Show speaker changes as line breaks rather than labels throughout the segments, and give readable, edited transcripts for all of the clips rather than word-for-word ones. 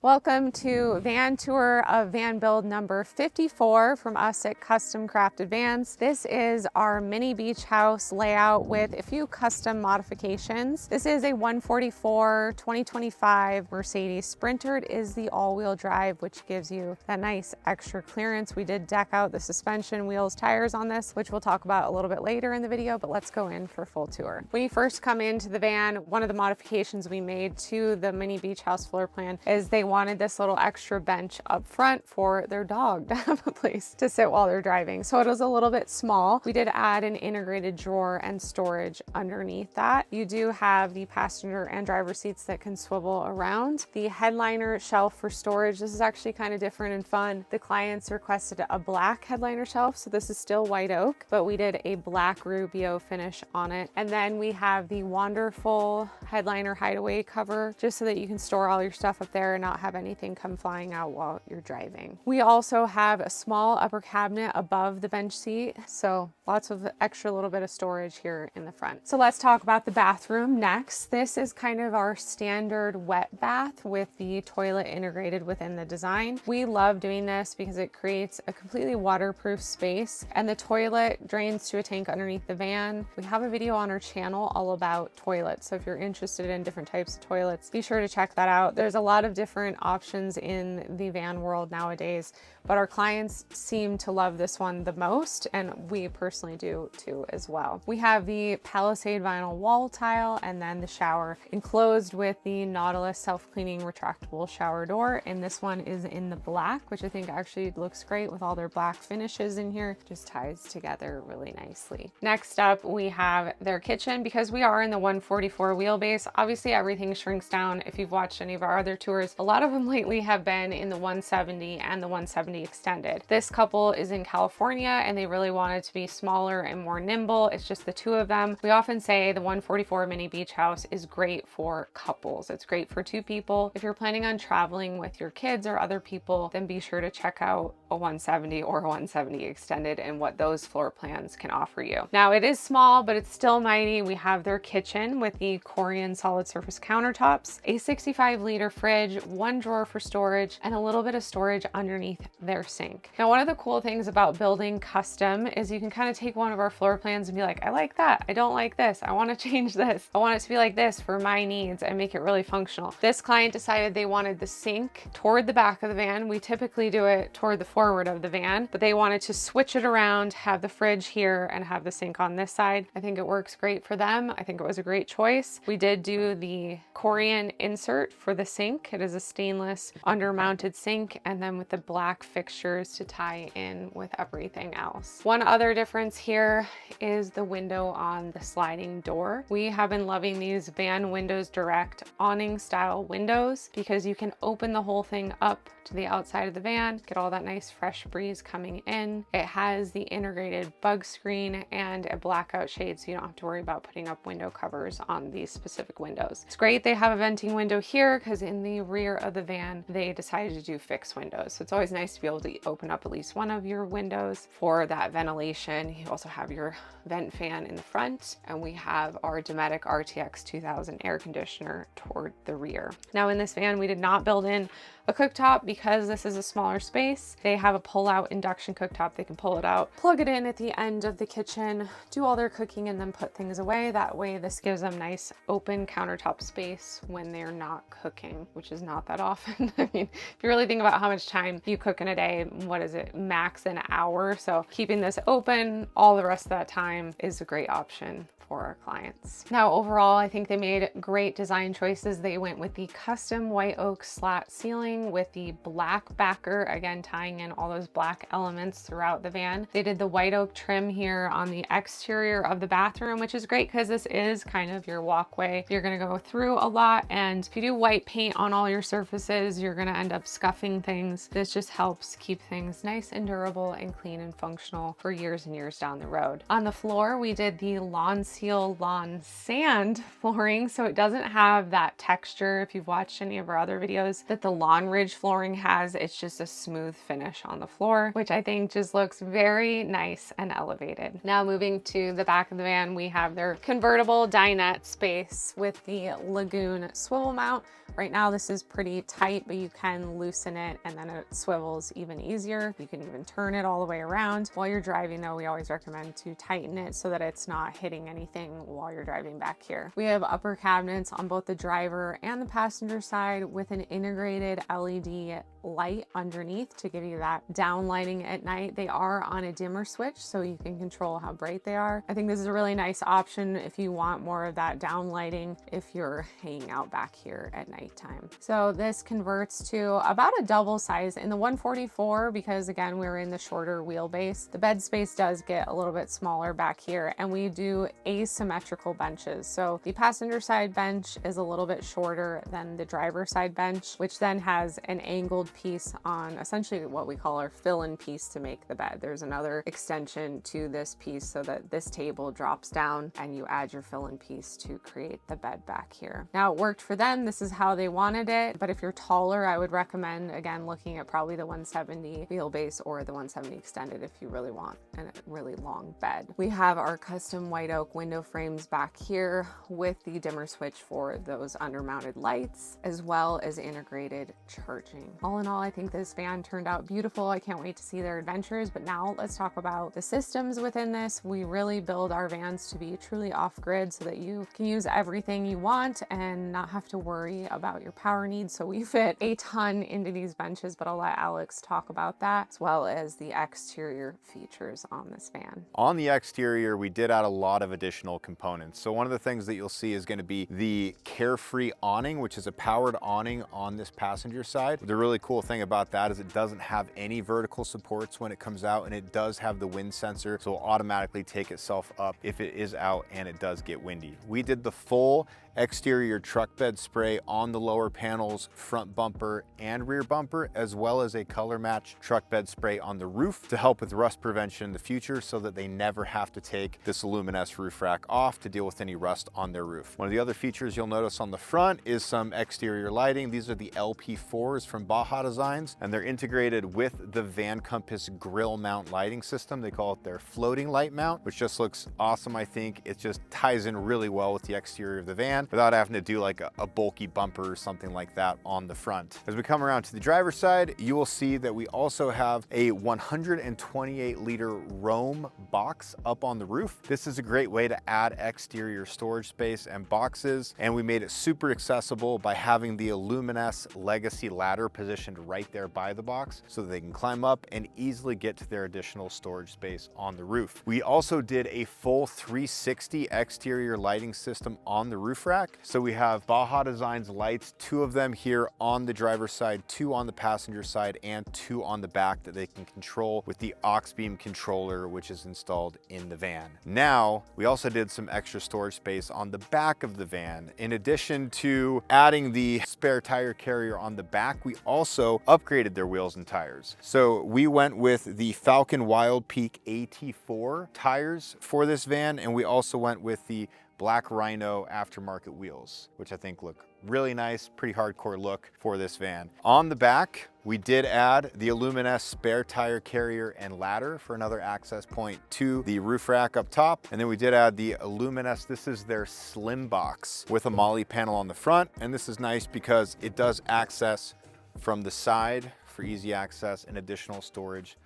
Welcome to van tour of van build number 54 from us at Custom Crafted Vans. This is our mini beach house layout with a few custom modifications. This is a 144 2025 Mercedes Sprinter. It is the all-wheel drive, which gives you that nice extra clearance. We did deck out the suspension, wheels, tires on this, which we'll talk about a little bit later in the video, but let's go in for a full tour. When you first come into the van, one of the modifications we made to the mini beach house floor plan is they wanted this little extra bench up front for their dog to have a place to sit while they're driving. So it was a little bit small. We did add an integrated drawer and storage underneath that. You do have the passenger and driver seats that can swivel around. The headliner shelf for storage, this is actually kind of different and fun. The clients requested a black headliner shelf, so this is still white oak, but we did a black Rubio finish on it. And then we have the wonderful headliner hideaway cover, just so that you can store all your stuff up there and not have anything come flying out while you're driving. We also have a small upper cabinet above the bench seat, so lots of extra little bit of storage here in the front. So let's talk about the bathroom next. This is kind of our standard wet bath with the toilet integrated within the design. We love doing this because it creates a completely waterproof space, and the toilet drains to a tank underneath the van. We have a video on our channel all about toilets, so if you're interested in different types of toilets, be sure to check that out. There's a lot of different options in the van world nowadays, but our clients seem to love this one the most, and we personally do too as well. We have the Palisade vinyl wall tile and then the shower enclosed with the Nautilus self-cleaning retractable shower door, and this one is in the black, which I think actually looks great with all their black finishes in here. Just ties together really nicely. Next up, we have their kitchen. Because we are in the 144 wheelbase, obviously everything shrinks down. If you've watched any of our other tours, a lot of them lately have been in the 170 and the 170 extended. This couple is in California and they really wanted to be smaller and more nimble. It's just the two of them. We often say the 144 mini beach house is great for couples. It's great for two people. If you're planning on traveling with your kids or other people, then be sure to check out a 170 or a 170 extended and what those floor plans can offer you. Now it is small, but it's still mighty. We have their kitchen with the Corian solid surface countertops, a 65-liter fridge, one drawer for storage, and a little bit of storage underneath their sink. Now, one of the cool things about building custom is you can kind of take one of our floor plans and be like, I like that. I don't like this. I want to change this. I want it to be like this for my needs and make it really functional. This client decided they wanted the sink toward the back of the van. We typically do it toward the forward of the van, but they wanted to switch it around, have the fridge here and have the sink on this side. I think it works great for them. I think it was a great choice. We did do the Corian insert for the sink. It is a stainless under-mounted sink, and then with the black fixtures to tie in with everything else. One other difference here is the window on the sliding door. We have been loving these Van Windows Direct awning style windows because you can open the whole thing up to the outside of the van, get all that nice fresh breeze coming in. It has the integrated bug screen and a blackout shade, so you don't have to worry about putting up window covers on these specific windows. It's great they have a venting window here because in the rear of the van, they decided to do fixed windows. So it's always nice to be able to open up at least one of your windows for that ventilation. You also have your vent fan in the front, and we have our Dometic RTX 2000 air conditioner toward the rear. Now in this van, we did not build in a cooktop because this is a smaller space. They have a pull-out induction cooktop. They can pull it out, plug it in at the end of the kitchen, do all their cooking, and then put things away. That way this gives them nice open countertop space when they're not cooking, which is not that often. I mean, if you really think about how much time you cook in a day, what is it, max an hour? So keeping this open all the rest of that time is a great option for our clients. Now, overall, I think they made great design choices. They went with the custom white oak slat ceiling with the black backer, again, tying in all those black elements throughout the van. They did the white oak trim here on the exterior of the bathroom, which is great because this is kind of your walkway. You're gonna go through a lot, and if you do white paint on all your surfaces, you're gonna end up scuffing things. This just helps keep things nice and durable and clean and functional for years and years down the road. On the floor, we did the Lonseal Lonseal lawn sand flooring, so it doesn't have that texture, if you've watched any of our other videos, that the Lawn Ridge flooring has. It's just a smooth finish on the floor, which I think just looks very nice and elevated. Now moving to the back of the van, we have their convertible dinette space with the Lagoon swivel mount. Right now this is pretty tight, but you can loosen it and then it swivels even easier. You can even turn it all the way around. While you're driving though, we always recommend to tighten it so that it's not hitting anything while you're driving back here. We have upper cabinets on both the driver and the passenger side with an integrated LED light underneath to give you that down lighting at night. They are on a dimmer switch, so you can control how bright they are. I think this is a really nice option if you want more of that down lighting if you're hanging out back here at nighttime. So this converts to about a double size in the 144 because again, we're in the shorter wheelbase. The bed space does get a little bit smaller back here, and we do asymmetrical benches. So the passenger side bench is a little bit shorter than the driver side bench, which then has an angled piece on essentially what we call our fill-in piece to make the bed. There's another extension to this piece so that this table drops down and you add your fill-in piece to create the bed back here. Now it worked for them. This is how they wanted it. But if you're taller, I would recommend, again, looking at probably the 170 wheelbase or the 170 extended if you really want a really long bed. We have our custom white oak window frames back here with the dimmer switch for those undermounted lights, as well as integrated charging. All in all, I think this van turned out beautiful. I can't wait to see their adventures, but now let's talk about the systems within this. We really build our vans to be truly off-grid so that you can use everything you want and not have to worry about your power needs. So we fit a ton into these benches, but I'll let Alex talk about that, as well as the exterior features on this van.
On the exterior, we did add a lot of additional components. So one of the things that you'll see is going to be the Carefree awning, which is a powered awning on this passenger side. The really cool thing about that is it doesn't have any vertical supports when it comes out, and it does have the wind sensor, so it'll automatically take itself up if it is out and it does get windy. We did the full exterior truck bed spray on the lower panels, front bumper and rear bumper, as well as a color match truck bed spray on the roof to help with rust prevention in the future so that they never have to take this luminous roof rack off to deal with any rust on their roof. One of the other features you'll notice on the front is some exterior lighting. These are the LP4s from Baja Designs, and they're integrated with the Van Compass grill mount lighting system. They call it their floating light mount, which just looks awesome. I think it just ties in really well with the exterior of the van without having to do like a bulky bumper or something like that on the front. As we come around to the driver's side, you will see that we also have a 128-liter Roam box up on the roof. This is a great way to add exterior storage space and boxes, and we made it super accessible by having the Luminous Legacy ladder positioned right there by the box so that they can climb up and easily get to their additional storage space on the roof. We also did a full 360 exterior lighting system on the roof rack. So we have Baja Designs lights, 2 of them here on the driver's side, 2 on the passenger side, and 2 on the back that they can control with the aux beam controller, which is installed in the van. Now, we also did some extra storage space on the back of the van. In addition to adding the spare tire carrier on the back, we also upgraded their wheels and tires. So we went with the Falcon Wild Peak AT4 tires for this van, and we also went with the Black Rhino aftermarket wheels, which I think look really nice, pretty hardcore look for this van. On the back, we did add the Luminous spare tire carrier and ladder for another access point to the roof rack up top. And then we did add the Luminous, this is their slim box with a MOLLE panel on the front. And this is nice because it does access from the side for easy access and additional storage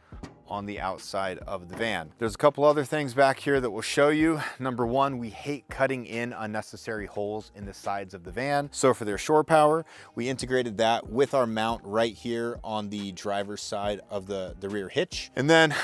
on the outside of the van. There's a couple other things back here that we'll show you. Number one, we hate cutting in unnecessary holes in the sides of the van. So for their shore power, we integrated that with our mount right here on the driver's side of the rear hitch. And then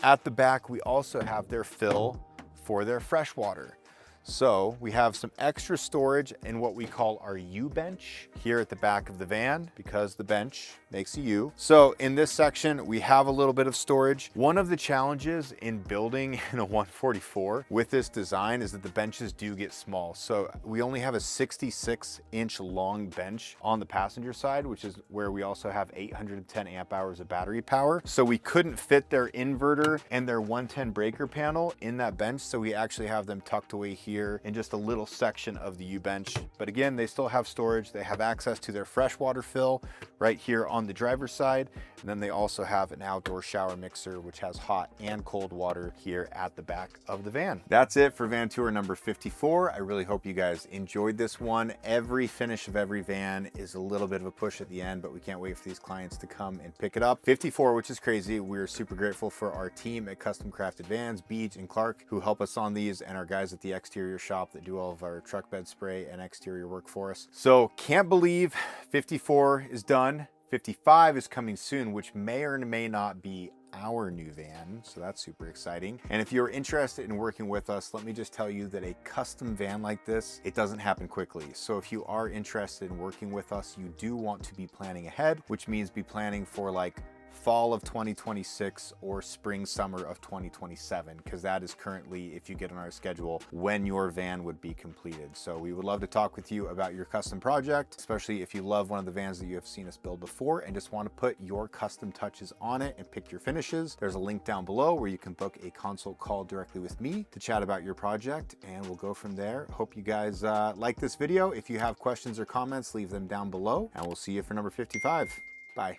at the back, we also have their fill for their fresh water. So we have some extra storage in what we call our U-bench here at the back of the van, because the bench makes a U. So in this section, we have a little bit of storage. One of the challenges in building in a 144 with this design is that the benches do get small. So we only have a 66-inch long bench on the passenger side, which is where we also have 810 amp hours of battery power. So we couldn't fit their inverter and their 110 breaker panel in that bench. So we actually have them tucked away here in just a little section of the U-bench. But again, they still have storage. They have access to their freshwater fill right here on the driver's side. And then they also have an outdoor shower mixer, which has hot and cold water here at the back of the van. That's it for van tour number 54. I really hope you guys enjoyed this one. Every finish of every van is a little bit of a push at the end, but we can't wait for these clients to come and pick it up. 54, which is crazy. We're super grateful for our team at Custom Crafted Vans, Beej and Clark, who help us on these, and our guys at the exterior shop that do all of our truck bed spray and exterior work for us. So can't believe 54 is done. 55 is coming soon, which may or may not be our new van, so that's super exciting. And if you're interested in working with us, let me just tell you that a custom van like this, it doesn't happen quickly. So if you are interested in working with us, you do want to be planning ahead, which means be planning for like fall of 2026 or spring, summer of 2027, because that is currently, if you get on our schedule, when your van would be completed. So we would love to talk with you about your custom project, especially if you love one of the vans that you have seen us build before and just want to put your custom touches on it and pick your finishes. There's a link down below where you can book a consult call directly with me to chat about your project, and we'll go from there. Hope you guys like this video. If you have questions or comments, leave them down below, and we'll see you for number 55. Bye.